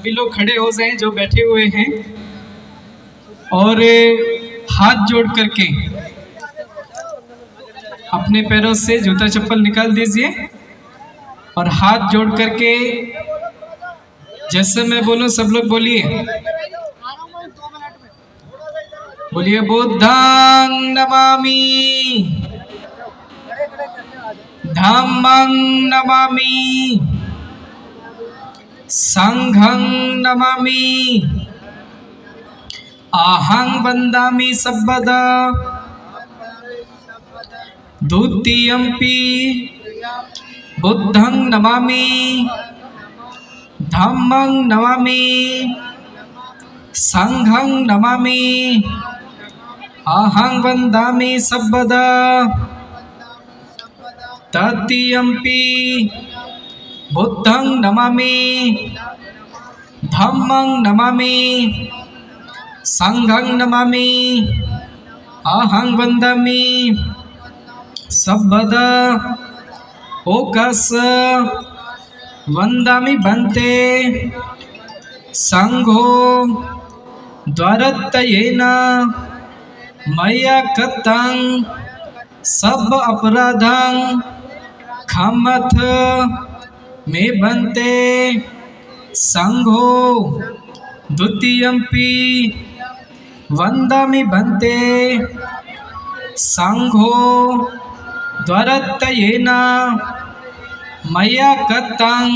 सभी लोग खड़े हो जाएं जो बैठे हुए हैं और हाथ जोड़ करके अपने पैरों से जूता चप्पल निकाल दीजिए और हाथ जोड़ करके जैसे मैं बोलूं सब लोग बोलिए, बोलिए बुद्धं नमामि, धम्मं नमामि, संघं नमामि, आहं वन्दामि सर्वदा, द्वितीयम्पि बुद्धं नमामि, धम्मं नमामि, संघं नमामि, आहं वन्दामि सर्वदा, तृतीयम्पि बुद्धं नमामि, धम्मं नमामि, संघं नमामि, आहं वन्दामि सर्वदा। ओकस वन्दामि बन्ते संघो द्वारत्तयेन मया कृतं सब अपराधं क्षमथ मे बन्ते संघो द्वितीयम्पि वन्दामि बन्ते संघो द्वारत्तयेन मया कृतं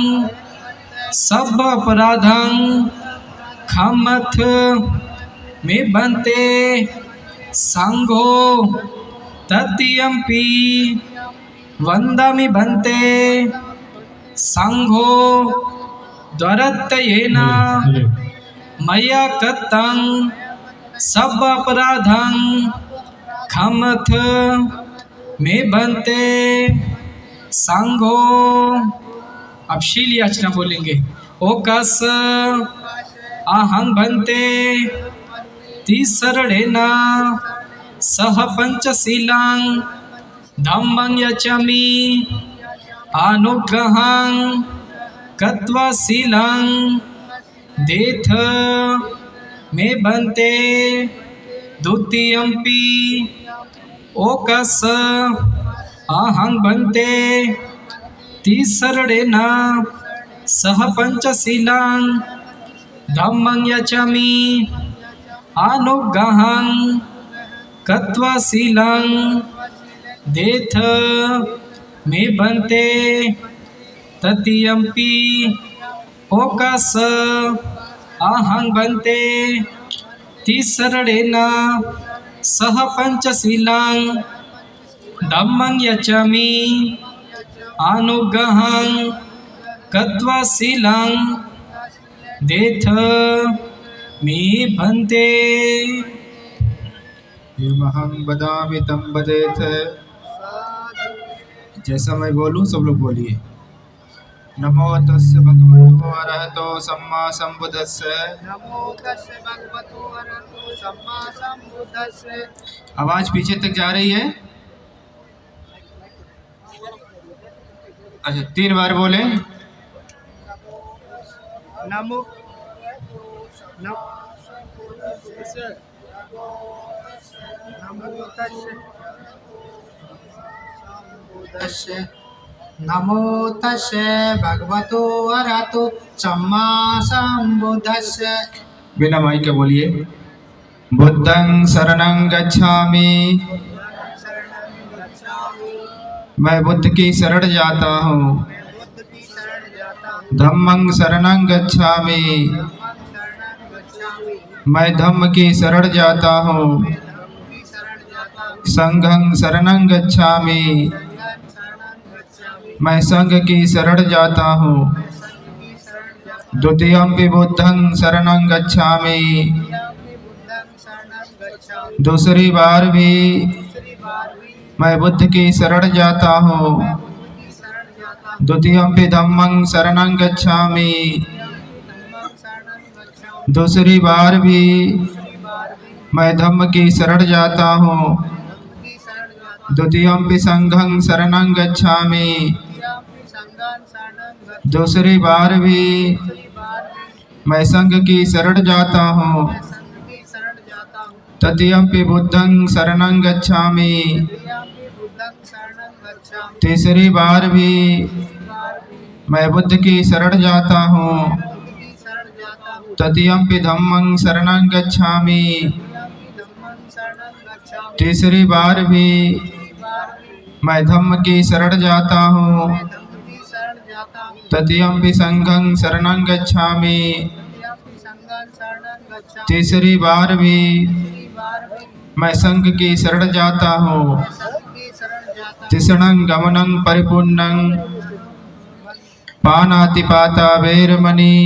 सब अपराधं क्षमथ मे बन्ते संघो तृतीयम्पि वन्दामि बन्ते संघो द्वारत्तयेन मया कृतं सब अपराधं क्षमथ मे बन्ते संघो। अब शील याचना बोलेंगे। ओकस आहं बन्ते तिसरणेन सह पंचशीलं धम्मं यचामि अनुग्रहं कृत्वा शीलं देथ मे बन्ते द्वितीयम्पि ओकस आहं बन्ते तिसरणेन सह पंचशीलं धम्मं यचामि अनुग्रहं कृत्वा शीलं देथ मे बन्ते तृतीयम्पि ओकस आहं बन्ते तिसरणेन सह पंचशीलं धम्मं यचामि अनुग्रहं कृत्वा शीलं देथ मे बन्ते। यमहं वदामि तं वदेथ। जैसा मैं बोलूं सब लोग बोलिए। नमो तस्य भगवतो अरहतो सम्मा सम्बुद्धस्य। नमो तस्य भगवतो अरहतो सम्मा सम्बुद्धस्य। आवाज पीछे तक जा रही है? अच्छा 3 बार बोले। नमो नमो तस्य भगवतो अरहतो सम्मा सम्बुद्धस्य। बिना माइक के बोलिए। बुद्धं शरणं गच्छामि। मैं बुद्ध की शरण जाता हूँ। धम्मं शरणं गच्छामि। मैं धम्म की शरण जाता हूँ। संघं शरणं गच्छामि। मैं संघ की शरण जाता हूँ। द्वितीयम्पि बुद्धं शरणं गच्छामि। दूसरी बार भी मैं बुद्ध की शरण जाता हूँ। द्वितीयम्पि धम्मं शरणं गच्छामि। दूसरी बार भी मैं धम्म की शरण जाता हूँ। द्वितीयम्पि संघं शरणं गच्छामि। दूसरी बार भी मैं संघ की शरण जाता हूँ। मैं संघ की शरण जाता हूँ। तृतीयम्पि बुद्धं शरणं गच्छामि। तृतीयम्पि बुद्धं शरणं गच्छामि। तीसरी बार भी तीसरी बार भी मैं बुद्ध की शरण जाता हूँ। बुद्ध की शरण जाता हूँ। तृतीयम्पि धम्मं शरणं गच्छामि। तृतीयम्पि धम्मं शरणं गच्छामि। तीसरी बार भी तीसरी बार भी मैं धम्म की शरण जाता हूँ। मैं धम्म की शरण जाता हूँ। तृतीयम्पि संघं शरणं गच्छामि। तृतीयम्पि संघं शरणं गच्छामि। तीसरी बार भी तीसरी बार भी मैं संघ की शरण जाता हूँ। मैं संघ की शरण जाता हूँ। तिसरणं गमनं परिपूर्णं पानातिपाता वैरमणि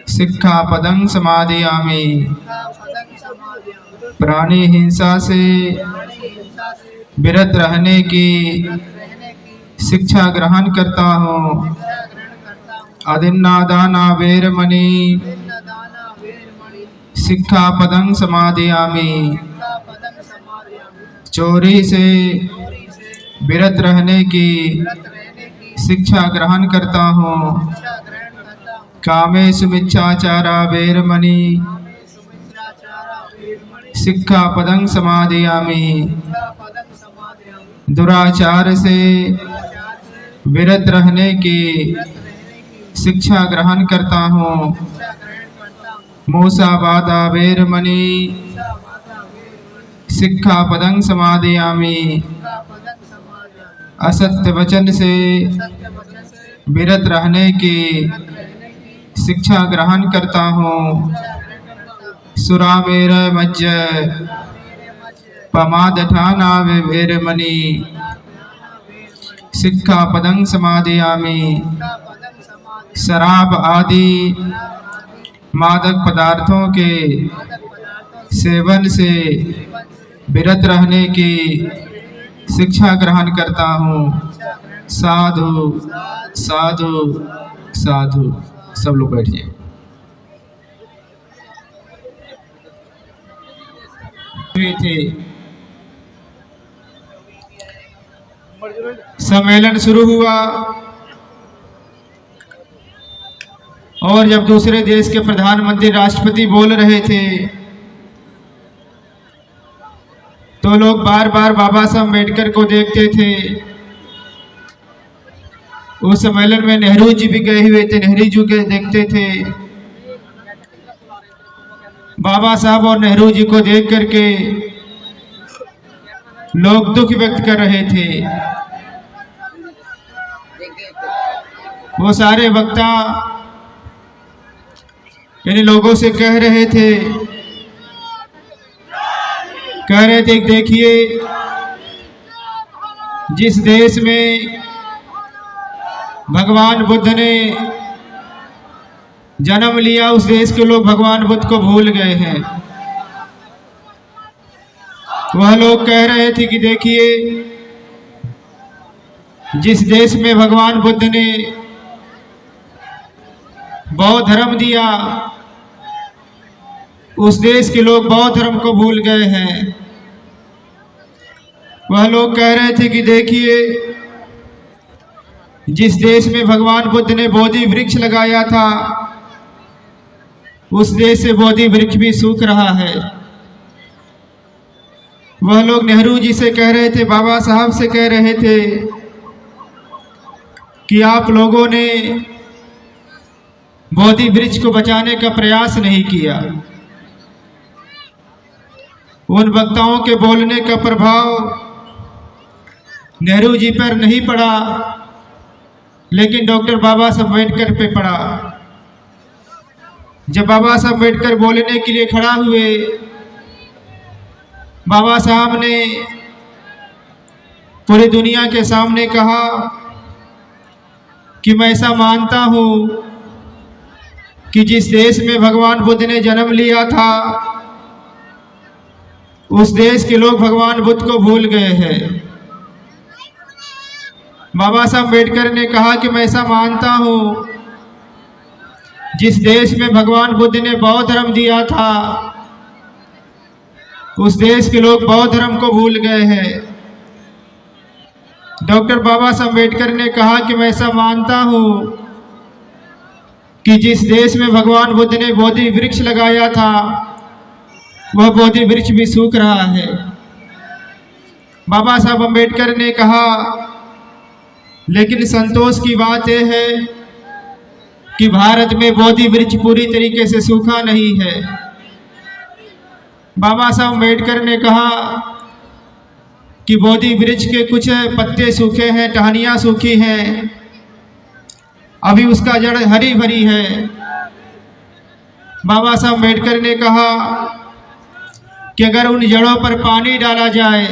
सिक्खापदं समादयामि। पदं समादयामि। प्राणी हिंसा से प्राणी हिंसा से विरत रहने की रहने की शिक्षा ग्रहण करता हूँ। शिक्षा ग्रहण करता हूँ। अदिन्नादाना वैरमणि भिन्न दाना वीरमणि सिक्खापदं समादयामि। पदं समादयामि। चोरी से चोरी से विरत रहने की व्रत रहने की शिक्षा ग्रहण करता हूँ। शिक्षा ग्रहण करता हूँ। कामेषु मिच्छाचारा वैरमणि कामे सुमित्राचारा वीरमणि सिक्खापदं समादयामि। पदं समादयामि। दुराचार से दुराचार से विरत रहने की व्रत रहने की शिक्षा ग्रहण करता हूँ। शिक्षा ग्रहण करता हूँ। मूसावादा वैरमणि शिक्षा माता वीरमणि सिक्खापदं समादयामि। पदं समादयामि। असत्य वचन से सत्य वचन से विरत रहने की व्रत रहने की शिक्षा ग्रहण करता हूँ। शिक्षा ग्रहण करता हूँ। सुरामेर मज्ज मेरे मध्य पमादठाना वैरमणि वीरमणि सिक्खापदं समादयामि। पदं समादयामि। शराब आदि आदि मादक पदार्थों के मादक पदार्थों से सेवन से जीवन से विरत रहने की शिक्षा ग्रहण करता हूँ। शिक्षा ग्रहण साधु साधु साधु। सब लोग बैठिए। हुए थे सम्मेलन शुरू हुआ और जब दूसरे देश के प्रधानमंत्री राष्ट्रपति बोल रहे थे तो लोग बार बार बाबा साहब अम्बेडकर को देखते थे। उस सम्मेलन में नेहरू जी भी गए हुए थे, नेहरू जी को देखते थे। बाबा साहब और नेहरू जी को देख करके लोग दुख व्यक्त कर रहे थे। वो सारे वक्ता इन लोगों से कह रहे थे कि देखिए जिस देश में भगवान बुद्ध ने जन्म लिया उस देश के लोग भगवान बुद्ध को भूल गए हैं। वह लोग कह रहे थे कि देखिए जिस देश में भगवान बुद्ध ने बौद्ध धर्म दिया उस देश के लोग बौद्ध धर्म को भूल गए हैं। वह लोग कह रहे थे कि देखिए जिस देश में भगवान बुद्ध ने बोधि वृक्ष लगाया था उस देश से बोधि वृक्ष भी सूख रहा है। वह लोग नेहरू जी से कह रहे थे, बाबा साहब से कह रहे थे कि आप लोगों ने बोधि वृक्ष को बचाने का प्रयास नहीं किया। उन वक्ताओं के बोलने का प्रभाव नेहरू जी पर नहीं पड़ा लेकिन डॉक्टर बाबा साहब अम्बेडकर पे पड़ा। जब बाबा साहब अम्बेडकर बोलने के लिए खड़ा हुए, बाबा साहब ने पूरी दुनिया के सामने कहा कि मैं ऐसा मानता हूँ कि जिस देश में भगवान बुद्ध ने जन्म लिया था उस देश के लोग भगवान बुद्ध को भूल गए हैं। बाबा साहब अम्बेडकर ने कहा कि मैं ऐसा मानता हूँ जिस देश में भगवान बुद्ध ने बौद्ध धर्म दिया था उस देश के लोग बौद्ध धर्म को भूल गए हैं। डॉक्टर बाबा साहब अम्बेडकर ने कहा कि मैं ऐसा मानता हूँ कि जिस देश में भगवान बुद्ध ने बोधि वृक्ष लगाया था वह बोधि वृक्ष भी सूख रहा है। बाबा साहब अम्बेडकर ने कहा, लेकिन संतोष की बात यह है कि भारत में बोधि वृक्ष पूरी तरीके से सूखा नहीं है। बाबा साहब अम्बेडकर ने कहा कि बोधि वृक्ष के कुछ पत्ते सूखे हैं, टहनियाँ सूखी हैं, अभी उसका जड़ हरी भरी है। बाबा साहब अम्बेडकर ने कहा कि अगर उन जड़ों पर पानी डाला जाए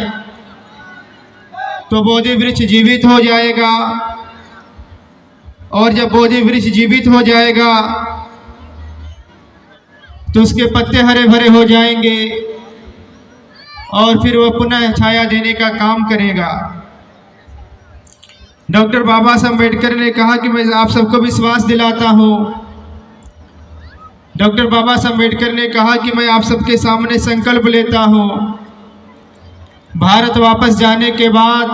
तो बोधि वृक्ष जीवित हो जाएगा, और जब बोधि वृक्ष जीवित हो जाएगा तो उसके पत्ते हरे भरे हो जाएंगे और फिर वह पुनः छाया देने का काम करेगा। डॉक्टर बाबा साहब अम्बेडकर ने कहा कि मैं आप सबको विश्वास दिलाता हूँ। डॉक्टर बाबा साहब अम्बेडकर ने कहा कि मैं आप सबके सामने संकल्प लेता हूँ, भारत वापस जाने के बाद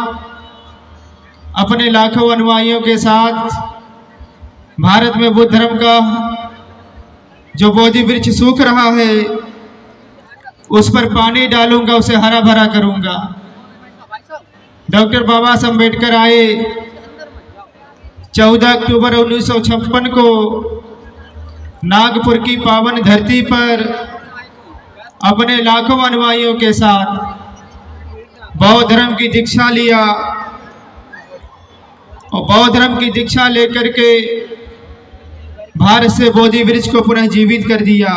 अपने लाखों अनुयायियों के साथ भारत में बुद्ध धर्म का जो बोधि वृक्ष सूख रहा है उस पर पानी डालूंगा, उसे हरा भरा करूंगा। डॉक्टर बाबा साहब अम्बेडकर आए 14 अक्टूबर 1956 को नागपुर की पावन धरती पर अपने लाखों अनुयायियों के साथ बौद्ध धर्म की दीक्षा लिया और बौद्ध धर्म की दीक्षा लेकर के भारत से बोधि वृक्ष को पुनः जीवित कर दिया।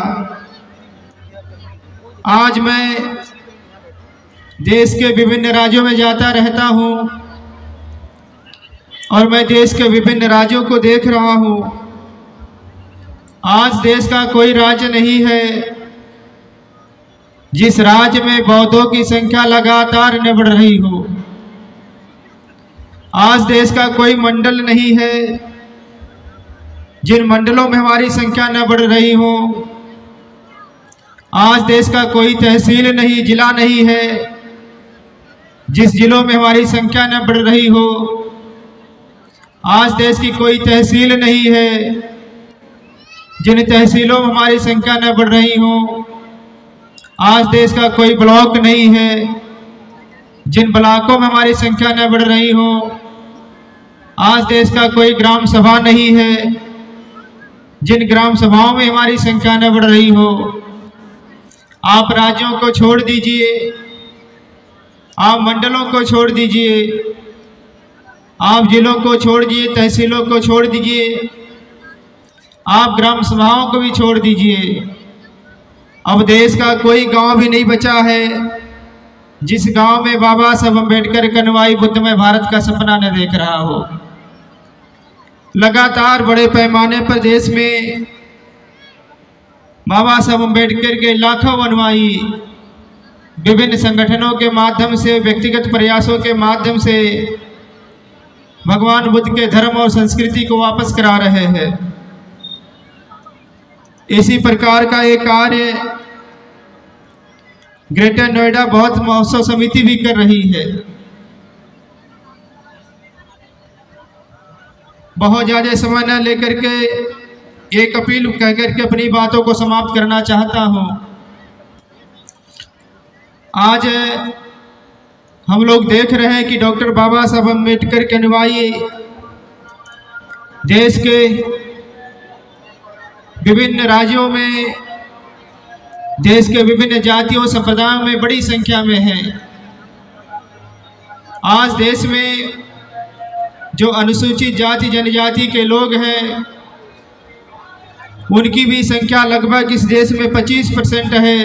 आज मैं देश के विभिन्न राज्यों में जाता रहता हूँ और मैं देश के विभिन्न राज्यों को देख रहा हूँ। आज देश का कोई राज्य नहीं है जिस राज्य में बौद्धों की संख्या लगातार न बढ़ रही हो। आज देश का कोई मंडल नहीं है जिन मंडलों में हमारी संख्या न बढ़ रही हो। आज देश का कोई तहसील नहीं, जिला नहीं है जिस जिलों में हमारी संख्या न बढ़ रही हो। आज देश की कोई तहसील नहीं है जिन तहसीलों में हमारी संख्या न बढ़ रही हो। आज देश का कोई ब्लॉक नहीं है जिन ब्लॉकों में हमारी संख्या न बढ़ रही हो। आज देश का कोई ग्राम सभा नहीं है जिन ग्राम सभाओं में हमारी संख्या न बढ़ रही हो। आप राज्यों को छोड़ दीजिए, आप मंडलों को छोड़ दीजिए, आप जिलों को छोड़ दीजिए, तहसीलों को छोड़ दीजिए, आप ग्राम सभाओं को भी छोड़ दीजिए। अब देश का कोई गांव भी नहीं बचा है जिस गांव में बाबा साहब अम्बेडकर का अनुयायी बुद्धमय भारत का सपना न देख रहा हो। लगातार बड़े पैमाने पर देश में बाबा साहब अम्बेडकर के लाखों अनुयायी विभिन्न संगठनों के माध्यम से, व्यक्तिगत प्रयासों के माध्यम से भगवान बुद्ध के धर्म और संस्कृति को वापस करा रहे हैं। इसी प्रकार का एक कार्य ग्रेटर नोएडा बौद्ध महोत्सव समिति भी कर रही है। बहुत ज़्यादा समय न लेकर के एक अपील कहकर के अपनी बातों को समाप्त करना चाहता हूँ। आज हम लोग देख रहे हैं कि डॉक्टर बाबा साहब अम्बेडकर के अनुयायी देश के विभिन्न राज्यों में, देश के विभिन्न जातियों संप्रदायों में बड़ी संख्या में हैं। आज देश में जो अनुसूचित जाति जनजाति के लोग हैं उनकी भी संख्या लगभग इस देश में 25% है।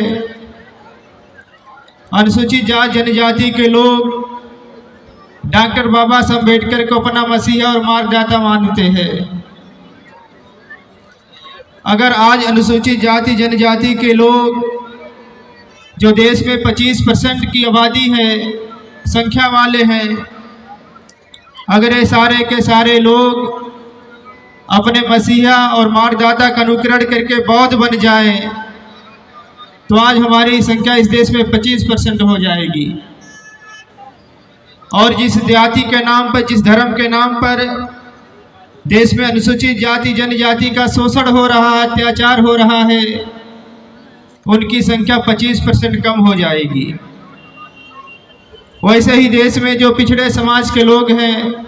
अनुसूचित जाति जनजाति के लोग डॉक्टर बाबा साहब अम्बेडकर को अपना मसीहा और मार्गदाता मानते हैं। अगर आज अनुसूचित जाति जनजाति के लोग जो देश में 25% की आबादी है, संख्या वाले हैं, अगर ये सारे के सारे लोग अपने मसीहा और मार्गदाता का अनुकरण करके बौद्ध बन जाएं, तो आज हमारी संख्या इस देश में 25% हो जाएगी। और जिस जाति के नाम पर, जिस धर्म के नाम पर देश में अनुसूचित जाति जनजाति का शोषण हो रहा है, अत्याचार हो रहा है, उनकी संख्या 25% कम हो जाएगी। वैसे ही देश में जो पिछड़े समाज के लोग हैं,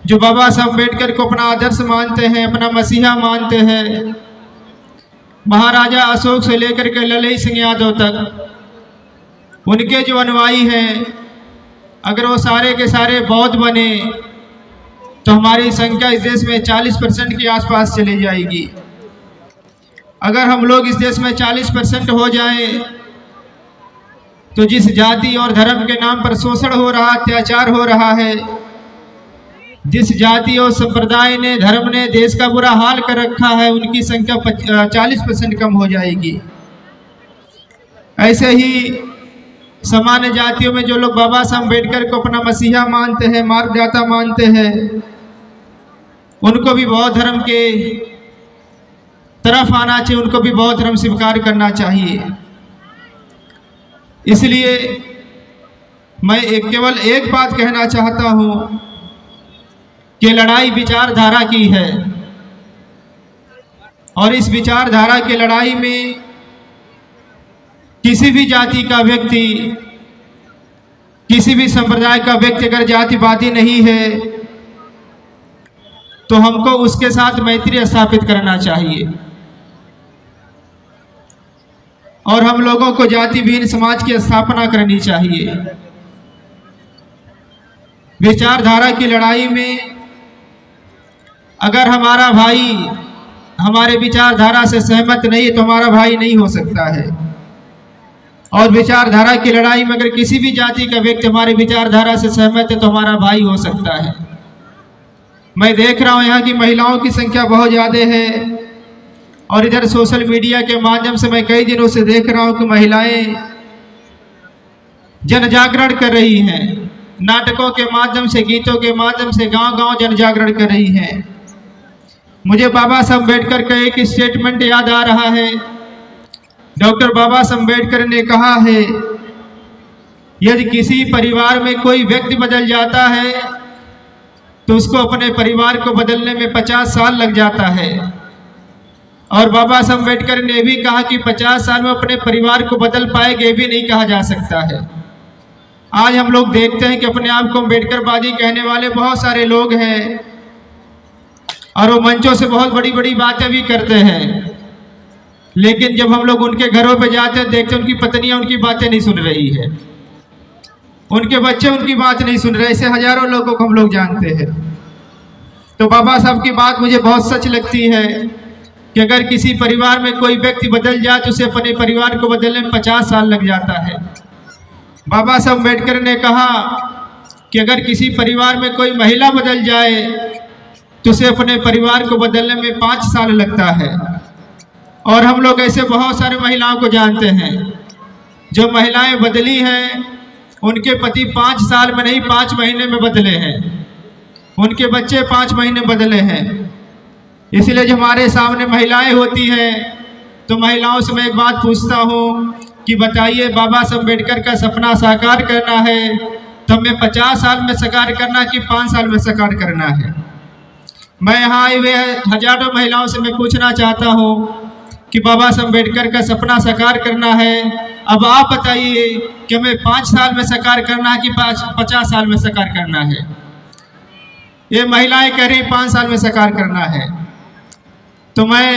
जो बाबा साहब अम्बेडकर को अपना आदर्श मानते हैं, अपना मसीहा मानते हैं, महाराजा अशोक से लेकर के ललई सिंह यादव तक, उनके जो अनुयायी हैं, अगर वो सारे के सारे बौद्ध बने तो हमारी संख्या इस देश में 40% के आसपास चली जाएगी। अगर हम लोग इस देश में 40% हो जाएं तो जिस जाति और धर्म के नाम पर शोषण हो रहा, अत्याचार हो रहा है, जिस जाति और संप्रदाय ने, धर्म ने देश का बुरा हाल कर रखा है, उनकी संख्या 40% कम हो जाएगी। ऐसे ही सामान्य जातियों में जो लोग बाबा साहब अम्बेडकर को अपना मसीहा मानते हैं, मार्गदाता मानते हैं, उनको भी बौद्ध धर्म के तरफ आना चाहिए, उनको भी बौद्ध धर्म स्वीकार करना चाहिए। इसलिए मैं केवल एक बात कहना चाहता हूँ कि लड़ाई विचारधारा की है, और इस विचारधारा की लड़ाई में किसी भी जाति का व्यक्ति, किसी भी संप्रदाय का व्यक्ति अगर जातिवादी नहीं है तो हमको उसके साथ मैत्री स्थापित करना चाहिए, और हम लोगों को जाति विहीन समाज की स्थापना करनी चाहिए। विचारधारा की लड़ाई में अगर हमारा भाई हमारे विचारधारा से सहमत नहीं है तो हमारा भाई नहीं हो सकता है, और विचारधारा की लड़ाई में अगर किसी भी जाति का व्यक्ति हमारे विचारधारा से सहमत है तो हमारा भाई हो सकता है। मैं देख रहा हूँ यहाँ की महिलाओं की संख्या बहुत ज़्यादा है, और इधर सोशल मीडिया के माध्यम से मैं कई दिनों से देख रहा हूँ कि महिलाएं जन जागरण कर रही हैं, नाटकों के माध्यम से, गीतों के माध्यम से गांव-गांव जन जागरण कर रही हैं। मुझे बाबा साहब अम्बेडकर का एक स्टेटमेंट याद आ रहा है। डॉक्टर बाबा साहब अम्बेडकर ने कहा है, यदि किसी परिवार में कोई व्यक्ति बदल जाता है तो उसको अपने परिवार को बदलने में 50 साल लग जाता है। और बाबा साहब अम्बेडकर ने भी कहा कि 50 साल में अपने परिवार को बदल पाएंगे भी नहीं कहा जा सकता है। आज हम लोग देखते हैं कि अपने आप को अम्बेडकरवादी कहने वाले बहुत सारे लोग हैं, और वो मंचों से बहुत बड़ी बड़ी बातें भी करते हैं, लेकिन जब हम लोग उनके घरों पे जाते हैं, देखते हैं उनकी पत्नियां उनकी बातें नहीं सुन रही है, उनके बच्चे उनकी बात नहीं सुन रहे। ऐसे हजारों लोगों को हम लोग जानते हैं। तो बाबा साहब की बात मुझे बहुत सच लगती है कि अगर किसी परिवार में कोई व्यक्ति बदल जाए तो उसे अपने परिवार को बदलने में 50 साल लग जाता है। बाबा साहब अम्बेडकर ने कहा कि अगर किसी परिवार में कोई महिला बदल जाए तो उसे अपने परिवार को बदलने में 5 साल लगता है। और हम लोग ऐसे बहुत सारे महिलाओं को जानते हैं जो महिलाएं बदली हैं, उनके पति 5 साल में नहीं 5 महीने में बदले हैं, उनके बच्चे 5 महीने बदले हैं। इसलिए जब हमारे सामने महिलाएं होती हैं तो महिलाओं से मैं एक बात पूछता हूँ कि बताइए, बाबा साहब अम्बेडकर का सपना साकार करना है तो हमें 50 साल में साकार करना कि 5 साल में साकार करना है? मैं यहाँ आए हुए हजारों महिलाओं से मैं पूछना चाहता हूँ कि बाबा साहब अम्बेडकर का सपना साकार करना है, अब आप बताइए कि हमें 5 साल में साकार करना है कि 50 साल में साकार करना है? ये महिलाएं कह रही 5 साल में साकार करना है। तो मैं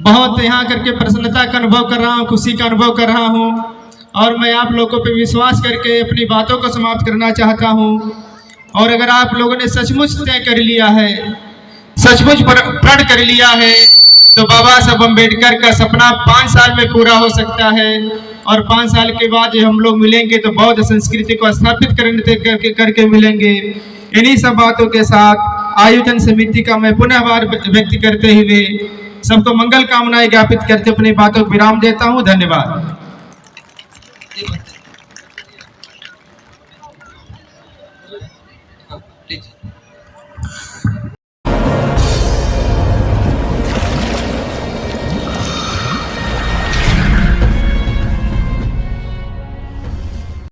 बहुत यहाँ करके प्रसन्नता का अनुभव कर रहा हूँ, खुशी का अनुभव कर रहा हूँ, और मैं आप लोगों पे विश्वास करके अपनी बातों को समाप्त करना चाहता हूँ। और अगर आप लोगों ने सचमुच तय कर लिया है, सचमुच प्रण कर लिया है, तो बाबा साहब अम्बेडकर का सपना 5 साल में पूरा हो सकता है। और 5 साल के बाद जब हम लोग मिलेंगे तो बौद्ध संस्कृति को स्थापित करके मिलेंगे। इन्हीं सब बातों के साथ आयोजन समिति का मैं पुनः आभार व्यक्त करते हुए सबको मंगल कामनाएं ज्ञापित करते अपनी बातों को विराम देता हूं। धन्यवाद।